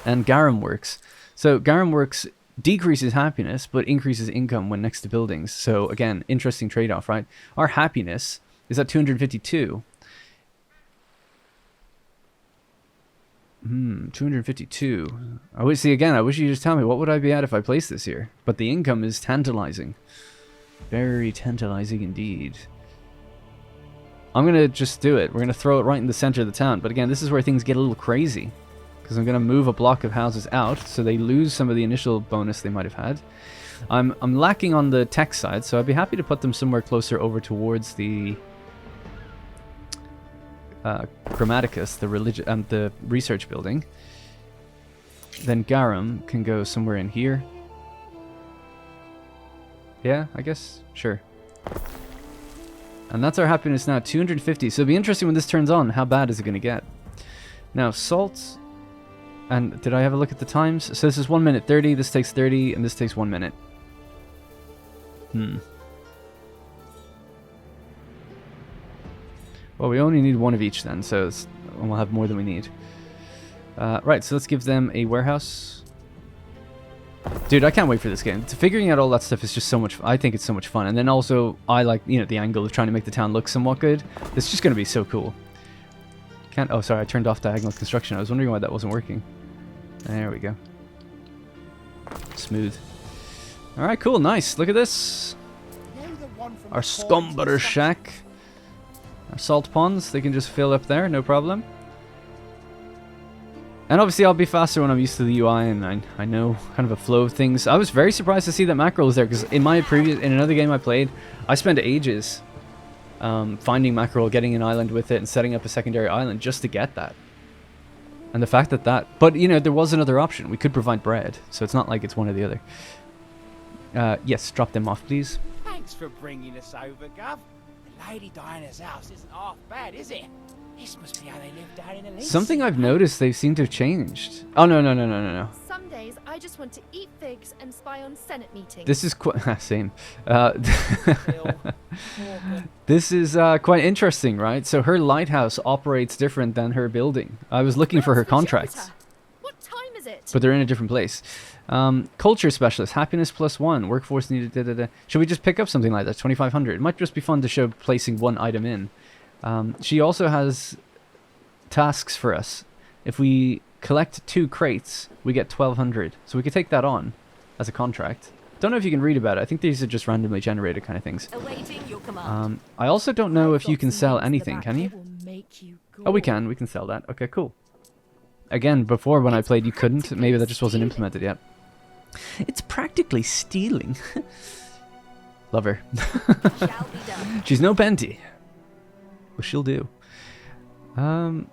[SPEAKER 1] and garum works. So garum works decreases happiness, but increases income when next to buildings. So again, interesting trade-off, right? Our happiness is at 252. 252. I wish, see again, I wish you just tell me what would I be at if I placed this here. But the income is tantalizing. Very tantalizing indeed. I'm gonna just do it. We're gonna throw it right in the center of the town. But again, this is where things get a little crazy. Because I'm gonna move a block of houses out so they lose some of the initial bonus they might have had. I'm lacking on the tech side, so I'd be happy to put them somewhere closer over towards the Grammaticus, the research building. Then garum can go somewhere in here. Yeah, I guess. Sure. And that's our happiness now, 250. So it'll be interesting when this turns on. How bad is it going to get? Now, salt. And did I have a look at the times? So this is 1 minute 30, this takes 30, and this takes 1 minute. Well, we only need one of each then, so we'll have more than we need. Right, so let's give them a warehouse. Dude, I can't wait for this game. Figuring out all that stuff is just so much. I think it's so much fun, and then also I like, you know, the angle of trying to make the town look somewhat good. It's just going to be so cool. Can't. Oh, sorry, I turned off diagonal construction. I was wondering why that wasn't working. There we go. Smooth. All right, cool, nice. Look at this. Our scumbutter shack. Our salt ponds, they can just fill up there, no problem. And obviously I'll be faster when I'm used to the UI and I know kind of a flow of things. I was very surprised to see that mackerel was there because in another game I played, I spent ages finding mackerel, getting an island with it and setting up a secondary island just to get that. And the fact but you know, there was another option. We could provide bread, so it's not like it's one or the other. Yes, drop them off, please.
[SPEAKER 2] Thanks for bringing us over, Gov. Lady Diana's house isn't half bad, is it? This must be how they live down in Elise.
[SPEAKER 1] Something I've noticed, they seem to have changed. Oh, no.
[SPEAKER 8] Some days I just want to eat figs and spy on Senate meetings.
[SPEAKER 1] This is quite... same. This is quite interesting, right? So her lighthouse operates different than her building. I was looking for her contracts.
[SPEAKER 8] What time is it?
[SPEAKER 1] But they're in a different place. Culture specialist, happiness +1, workforce needed, Should we just pick up something like that, 2,500? It might just be fun to show placing one item in. She also has tasks for us. If we collect 2 crates, we get 1,200. So we could take that on as a contract. Don't know if you can read about it. I think these are just randomly generated kind of things.
[SPEAKER 6] Awaiting your command.
[SPEAKER 1] I also don't know if you can sell anything, can you?
[SPEAKER 8] You
[SPEAKER 1] Oh, we can sell that. Okay, cool. Again, before when I played you couldn't. Maybe that just wasn't implemented yet. It's practically stealing. Love her.
[SPEAKER 6] Shall be done.
[SPEAKER 1] She's no Penty. But she'll do. Alright,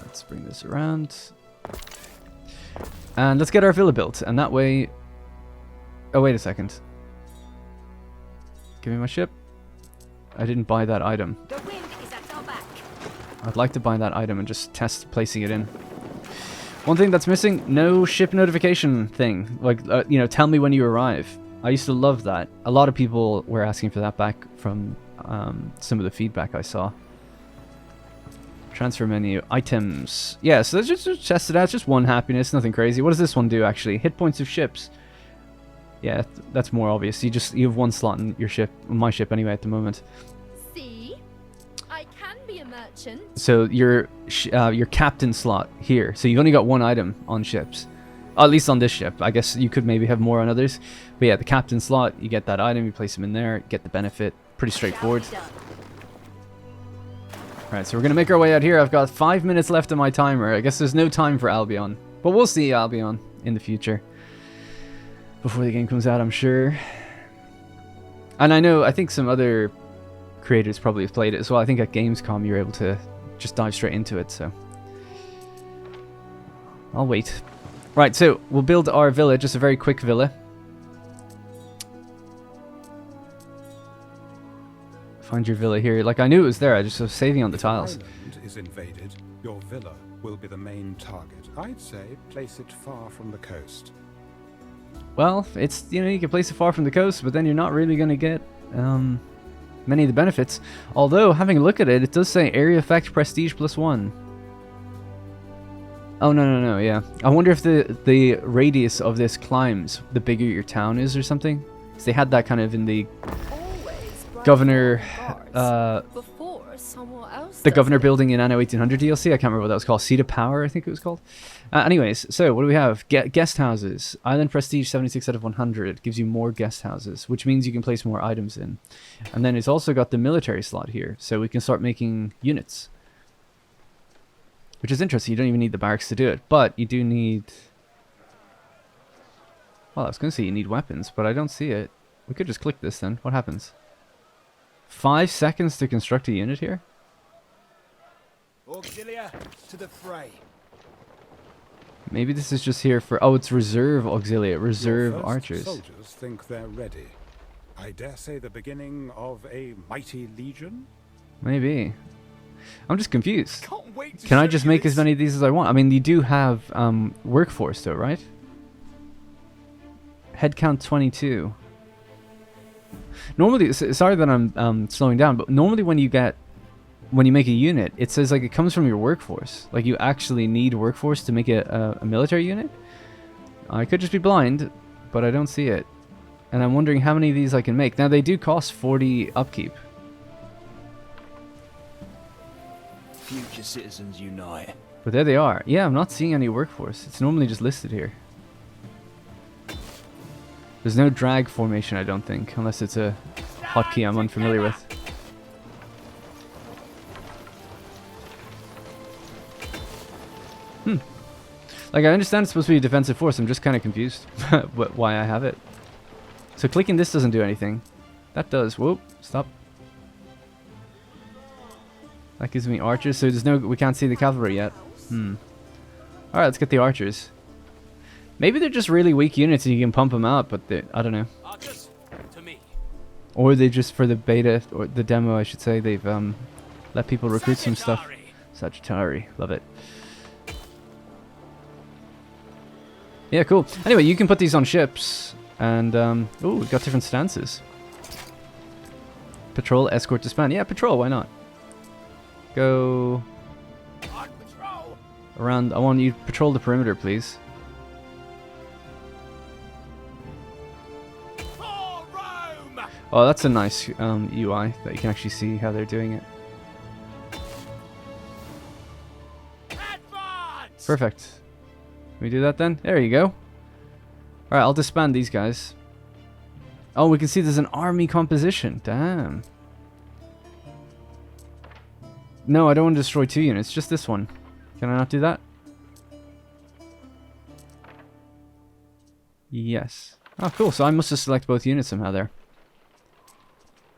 [SPEAKER 1] let's bring this around. And let's get our villa built. And that way... Oh, wait a second. Give me my ship. I didn't buy that item.
[SPEAKER 6] The wind is at our back.
[SPEAKER 1] I'd like to buy that item and just test placing it in. One thing that's missing, no ship notification thing. Like, you know, tell me when you arrive. I used to love that. A lot of people were asking for that back from some of the feedback I saw. Transfer menu, items. Yeah, so let's just test it out. It's just 1 happiness, nothing crazy. What does this one do, actually? Hit points of ships. Yeah, that's more obvious. You have 1 slot in your ship, my ship anyway at the moment.
[SPEAKER 8] See? I can be a merchant.
[SPEAKER 1] So your captain slot here. So you've only got 1 item on ships. At least on this ship. I guess you could maybe have more on others. But yeah, the captain slot, you get that item, you place them in there, get the benefit. Pretty straightforward. Alright, so we're gonna make our way out here. I've got 5 minutes left on my timer. I guess there's no time for Albion. But we'll see Albion in the future. Before the game comes out, I'm sure. And I think some other creators probably have played it as well. I think at Gamescom you're able to just dive straight into it, so... I'll wait. Right, so we'll build our villa, just a very quick villa. Find your villa here. Like, I knew it was there, I just was saving on the tiles.
[SPEAKER 4] If the island is invaded, your villa will be the main target. I'd say place it far from the coast.
[SPEAKER 1] Well, it's, you know, you can place it far from the coast, but then you're not really going to get many of the benefits. Although, having a look at it, it does say area effect prestige +1. Oh, no, yeah. I wonder if the radius of this climbs the bigger your town is or something. Because they had that kind of in the governor, the governor building in Anno 1800 DLC. I can't remember what that was called. Seat of Power, I think it was called. Anyways, so what do we have? Guest houses. Island prestige 76 out of 100 gives you more guest houses, which means you can place more items in. And then it's also got the military slot here, so we can start making units. Which is interesting. You don't even need the barracks to do it, but you do need... Well, I was going to say you need weapons, but I don't see it. We could just click this then. What happens? 5 seconds to construct a unit here?
[SPEAKER 2] Auxilia to the fray.
[SPEAKER 1] Maybe this is just here for... Oh, it's reserve auxilia, reserve
[SPEAKER 4] Your first
[SPEAKER 1] archers.
[SPEAKER 4] soldiers think they're ready. I dare say the beginning of a mighty legion?
[SPEAKER 1] Maybe. I'm just confused.
[SPEAKER 3] Can't wait to
[SPEAKER 1] Can I
[SPEAKER 3] show
[SPEAKER 1] just
[SPEAKER 3] you
[SPEAKER 1] make
[SPEAKER 3] this.
[SPEAKER 1] as many of these as I want? I mean, you do have workforce though, right? Headcount 22. Normally, sorry that I'm slowing down, but normally when you make a unit, it says like it comes from your workforce. Like you actually need workforce to make a military unit. I could just be blind, but I don't see it. And I'm wondering how many of these I can make. Now they do cost 40 upkeep.
[SPEAKER 2] Future citizens unite.
[SPEAKER 1] But there they are. Yeah, I'm not seeing any workforce. It's normally just listed here. There's no drag formation, I don't think, unless it's a hotkey I'm unfamiliar with. Like, I understand it's supposed to be a defensive force, I'm just kind of confused why I have it. So clicking this doesn't do anything. That does. Whoop, stop. That gives me archers, so there's no... We can't see the cavalry yet. Alright, let's get the archers. Maybe they're just really weak units and you can pump them out, but I don't know.
[SPEAKER 2] Archers to me.
[SPEAKER 1] Or they just, for the beta, or the demo I should say, they've let people recruit some stuff. Sagittari, love it. Yeah, cool. Anyway, you can put these on ships, and oh, we've got different stances. Patrol, escort, disband. Yeah, patrol, why not? Go
[SPEAKER 2] On patrol.
[SPEAKER 1] around. I want you to patrol the perimeter, please.
[SPEAKER 2] For Rome.
[SPEAKER 1] Oh, that's a nice UI that you can actually see how they're doing it.
[SPEAKER 2] Advance.
[SPEAKER 1] Perfect. Can we do that then? There you go. Alright, I'll disband these guys. Oh, we can see there's an army composition. Damn. No, I don't want to destroy 2 units. Just this one. Can I not do that? Yes. Oh, cool. So I must have selected both units somehow there.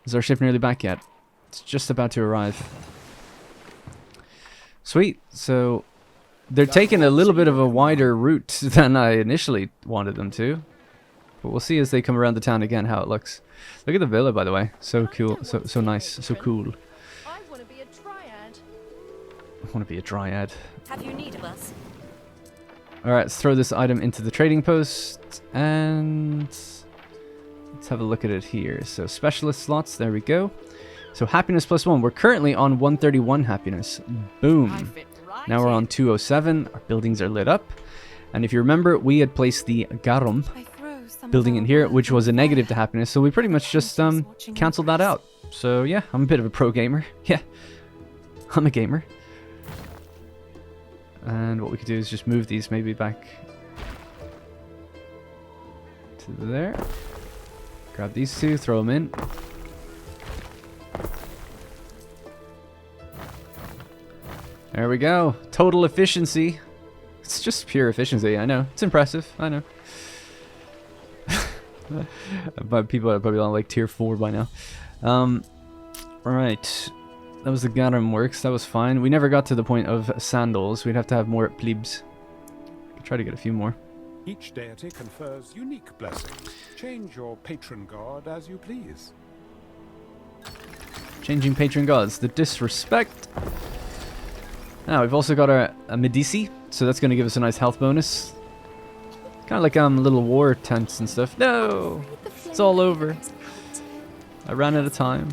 [SPEAKER 1] Is our ship nearly back yet? It's just about to arrive. Sweet. So they're taking a little bit of a wider route than I initially wanted them to. But we'll see as they come around the town again how it looks. Look at the villa, by the way. So cool. So nice. So cool.
[SPEAKER 8] I want to be a triad.
[SPEAKER 1] I want to be a dryad.
[SPEAKER 6] Have you need of us?
[SPEAKER 1] Alright, let's throw this item into the trading post. And let's have a look at it here. So specialist slots. There we go. So happiness +1. We're currently on 131 happiness. Boom. Now we're on 207. Our buildings are lit up. And if you remember, we had placed the Garum building in here, which was a negative to happiness. So we pretty much just cancelled that out. So yeah, I'm a bit of a pro gamer. Yeah, I'm a gamer. And what we could do is just move these maybe back to there. Grab these 2, throw them in. There we go. Total efficiency. It's just pure efficiency, I know. It's impressive, I know. But people are probably on like tier 4 by now. Alright. That was the Garum works, that was fine. We never got to the point of sandals. We'd have to have more plebes. Try to get a few more.
[SPEAKER 4] Each deity confers unique blessings. Change your patron god as you please.
[SPEAKER 1] Changing patron gods. The disrespect. Now, we've also got a Medici, so that's going to give us a nice health bonus. Kind of like little war tents and stuff. No! It's all over. I ran out of time.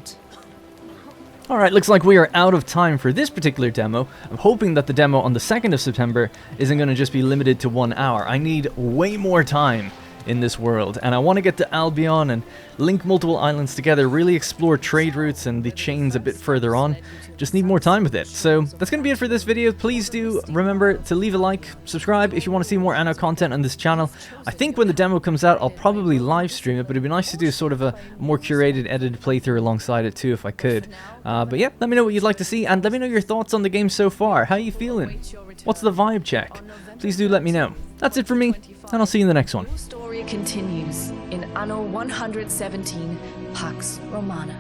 [SPEAKER 1] Alright, looks like we are out of time for this particular demo. I'm hoping that the demo on the 2nd of September isn't going to just be limited to 1 hour. I need way more time in this world, and I want to get to Albion and link multiple islands together, really explore trade routes and the chains a bit further on. Just need more time with it. So that's going to be it for this video. Please do remember to leave a like, subscribe if you want to see more Anno content on this channel. I think when the demo comes out, I'll probably live stream it, but it'd be nice to do sort of a more curated, edited playthrough alongside it too if I could. But yeah, let me know what you'd like to see, and let me know your thoughts on the game so far. How are you feeling? What's the vibe check? Please do let me know. That's it for me, and I'll see you in the next one.
[SPEAKER 9] Story continues in Anno 117, Pax Romana.